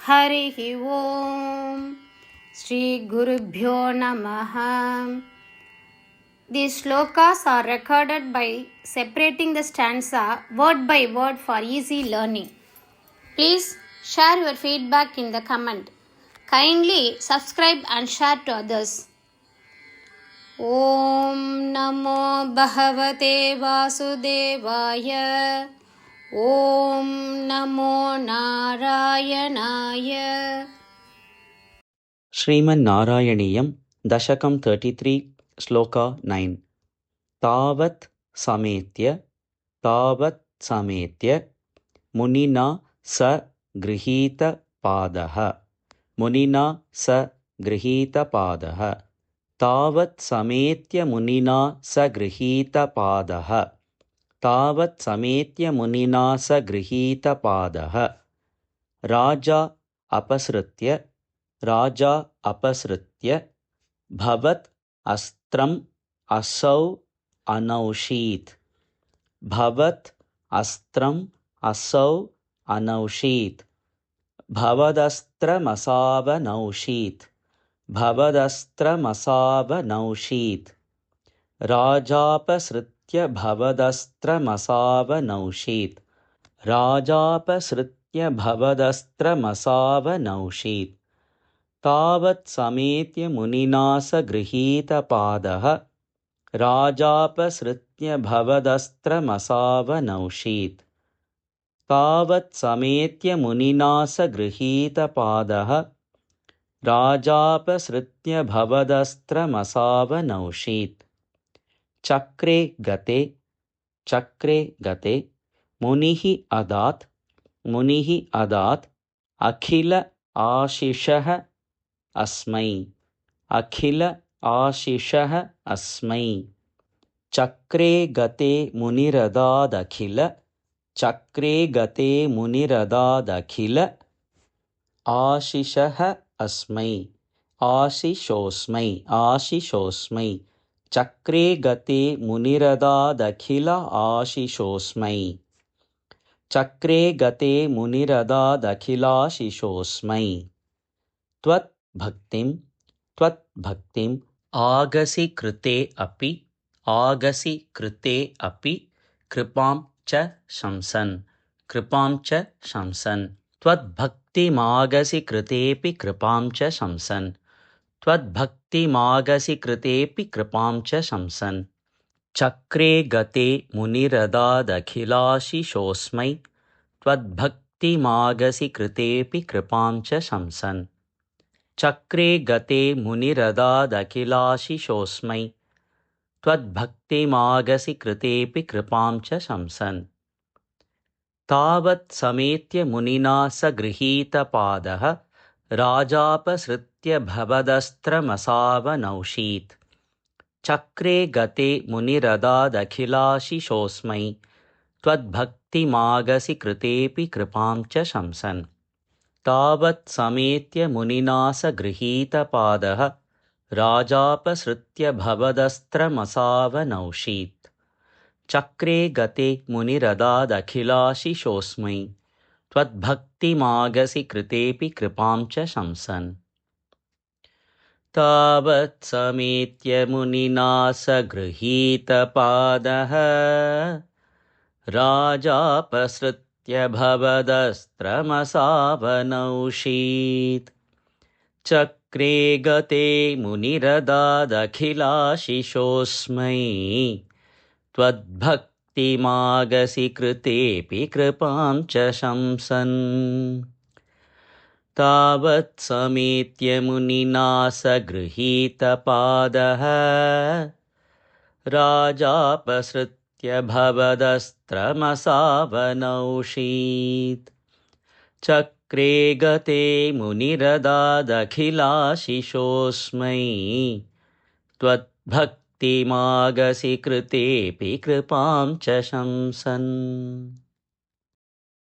हरिः ओम श्री गुरुभ्यो नमः. These slokas are recorded by separating the stanza word by word for easy learning. Please share your feedback in the comment. Kindly subscribe and share to others. Om Namo Bhagavate Vasudevaya. Om Namo Narayanaaya. ಶ್ರೀಮನ್ನಾರಾಯಣೀಯಂ ದಶಕಂ 33 ಶ್ಲೋಕ 9. ತಾವತ್ ಸಮೇತ್ಯ ಮುನಿನಾ ಸ ಗೃಹೀತಪಾದಃ ತಾವತ್ ಸಮೇತ್ಯ ಮುನಿನಾ ಸ ಗೃಹೀತಪಾದಃ ರಾಜಾ ಅಪಸೃತ್ಯ ಭವತ್ ಅಸ್ತ್ರಂ ಅಸೌ ಅನೌಷೀತ್ ಭವದಸ್ತ್ರಮಸಾವನೌಷೀತ್ ರಾಜಾಪಸೃತ್ಯ ಭವದಸ್ತ್ರಮಸಾವನೌಷೀತ್ ತಾವತ್ ಸಮೇತ್ಯ ಮುನಿನಾ ಸ ಗೃಹೀತಪಾದಃ ರಾಜಾಪಸೃತ್ಯ ಭವದಸ್ತ್ರಮಸಾವನೌಷೀತ್ ತಾವತ್ ಸಮೇತ್ಯ ಮುನಿನಾ ಸ ಗೃಹೀತಪಾದಃ ರಾಜಾಪಸೃತ್ಯ ಭವದಸ್ತ್ರಮಸಾವನೌಷೀತ್ ಚಕ್ರೆ ಗತೆ ಮುನಿಃ ಅದಾತ್ ಅಖಿಲ ಆಶಿಷಃ ಅಸ್ಮೈ ಚಕ್ರೆ ಗತೆ ಮುನಿರದಾದಖಿಲ ಆಶಿಷಃ ಅಸ್ಮೈ ಆಶಿಷೋಸ್ಮೈ ಚಕ್ರೆ ಗತೆ ಮುನಿರದಾದಖಿಲ ಆಶಿಷೋಸ್ಮೈ ತ್ವತ್ ಭಕ್ತಿಂ ಆಗಸಿ ಕೃತೆ ಅಪಿ ಕೃಪಾಂ ಚ ಶಂಸನ್ ತ್ವದ್ಭಕ್ತಿಮಾಗಸಿ ಕೃತೇಪಿ ಕೃಪಾಂ ಚ ಶಂಸನ್ ಚಕ್ರೆ ಗತೆ ಮುನಿರದಾದಖಿಲಾಶಿಷೋಸ್ಮೈ ತ್ವದ್ಭಕ್ತಿಮಾಗಸಿ ಕೃತೇಪಿ ಕೃಪಾಂ ಚ ಶಂಸನ್ ಚಕ್ರೆ ಗತೆ ಮುನಿರದಾದಖಿಲಾಶಿಷೋಸ್ಮೈ ತ್ವದ್ಭಕ್ತಿಮಾಗಸಿ ಕೃತೇಪಿ ಕೃಪಾಂ ಚ ಶಂಸನ್ ತಾವತ್ ಸಮೇತ್ಯ ಮುನಿನಾ ಸ ಗೃಹೀತಪಾದಃ ರಾಜಾಪಸೃತ್ಯ ಭವದಸ್ತ್ರಮಸಾವನೌಷೀತ್ ಚಕ್ರೆ ಗತೆ ಮುನಿರದಾದಖಿಲಾಶಿಷೋಸ್ಮೈ ತ್ವದ್ಭಕ್ತಿಮಾಗಸಿ ಕೃತೇಪಿ ಕೃಪಾಂ ಚ ಶಂಸನ್ ತಾವತ್ ಸಮೇತ್ಯ ಮುನಿನಾ ಸ ಗೃಹೀತಪಾದಃ ರಾಜಾಪಸೃತ್ಯ ಭವದಸ್ತ್ರಮಸಾವನೌಷೀತ್ ಚಕ್ರೆ ಗತೆ ಮುನಿರದಾದಖಿಲಾಶಿಷೋಸ್ಮೈ ತ್ವದ್ಭಕ್ತಿಮಾಗಸಿ ಕೃತೇಪಿ ಕೃಪಾಂ ಚ ಶಂಸನ್ ತಾವತ್ ಸಮೇತ್ಯ ಮುನಿನಾ ಸ ಗೃಹೀತಪಾದಃ ರಾಜಾಪಸೃತ್ಯ ಭವದಸ್ತ್ರಮಸಾವನೌಷೀತ್ ಚಕ್ರೆ ಗತೆ ಮುನಿರದಾದಖಿಲಾಶಿಷೋಸ್ಮೈ ತ್ವದ್ಭಕ್ತಿಮಾಗಸಿ ಕೃತೇಪಿ ಕೃಪಾಂ ಚ ಶಂಸನ್ ತಾವತ್ ಸಮೇತ್ಯ ಮುನಿನಾ ಸ ಗೃಹೀತಪಾದಃ ರಾಜಾಪಸೃತ್ಯ ಭವದಸ್ತ್ರಮಸಾವನೌಷೀತ್ ಚಕ್ರೆ ಗತೆ ಮುನಿರದಾದಖಿಲಾಶಿಷೋಸ್ಮೈ ತ್ವದ್ಭಕ್ತಿಮಾಗಸಿ ಕೃತೇಪಿ ಕೃಪಾಂ ಚ ಶಂಸನ್.